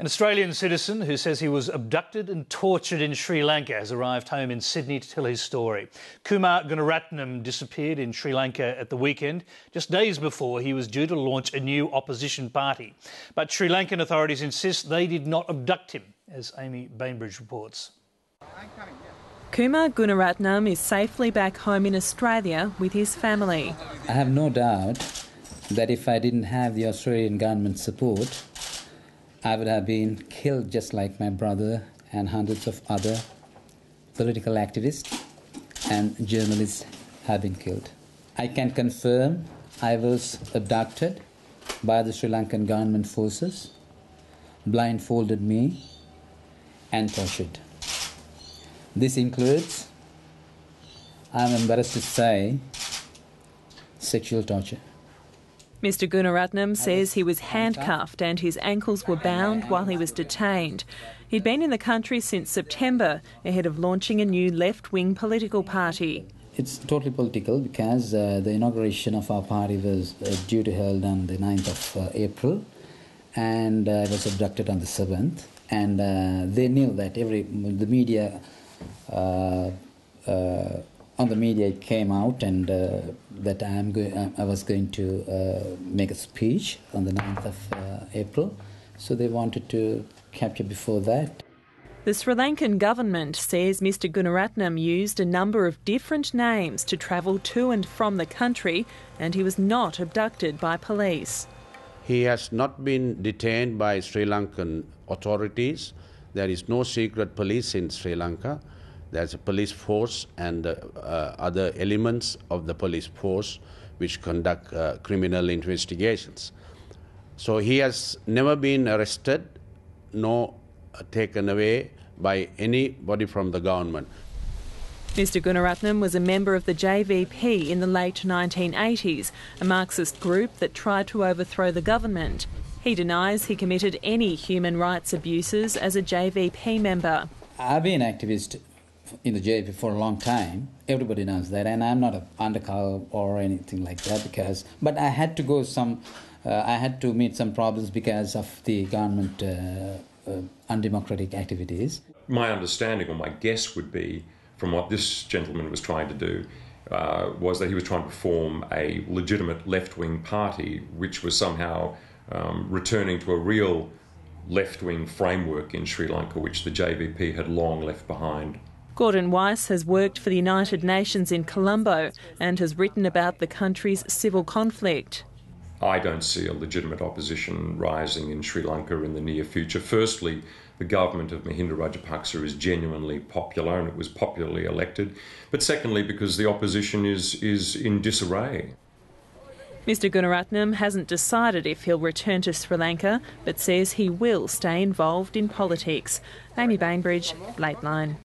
An Australian citizen who says he was abducted and tortured in Sri Lanka has arrived home in Sydney to tell his story. Kumar Gunaratnam disappeared in Sri Lanka at the weekend, just days before he was due to launch a new opposition party. But Sri Lankan authorities insist they did not abduct him, as Amy Bainbridge reports. Kumar Gunaratnam is safely back home in Australia with his family. I have no doubt that if I didn't have the Australian government support, I would have been killed just like my brother and hundreds of other political activists and journalists have been killed. I can confirm I was abducted by the Sri Lankan government forces, blindfolded me and tortured. This includes, I'm embarrassed to say, sexual torture. Mr Gunaratnam says he was handcuffed and his ankles were bound while he was detained. He'd been in the country since September, ahead of launching a new left-wing political party. It's totally political because the inauguration of our party was due to held on the 9th of April, and I was abducted on the 7th. And they knew that the media on the media it came out and that I was going to make a speech on the 9th of April. So they wanted to capture before that. The Sri Lankan government says Mr Gunaratnam used a number of different names to travel to and from the country, and he was not abducted by police. He has not been detained by Sri Lankan authorities. There is no secret police in Sri Lanka. There's a police force and other elements of the police force which conduct criminal investigations. So he has never been arrested nor taken away by anybody from the government. Mr Gunaratnam was a member of the JVP in the late 1980s, a Marxist group that tried to overthrow the government. He denies he committed any human rights abuses as a JVP member. I've been an activist in the JVP for a long time. Everybody knows that, and I'm not an undercover or anything like that but I had to go I had to meet some problems because of the government undemocratic activities. My understanding or my guess would be, from what this gentleman was trying to do, was that he was trying to form a legitimate left-wing party which was somehow returning to a real left-wing framework in Sri Lanka, which the JVP had long left behind. Gordon Weiss has worked for the United Nations in Colombo and has written about the country's civil conflict. I don't see a legitimate opposition rising in Sri Lanka in the near future. Firstly, the government of Mahinda Rajapaksa is genuinely popular and it was popularly elected. But secondly, because the opposition is in disarray. Mr Gunaratnam hasn't decided if he'll return to Sri Lanka, but says he will stay involved in politics. Amy Bainbridge, Lateline.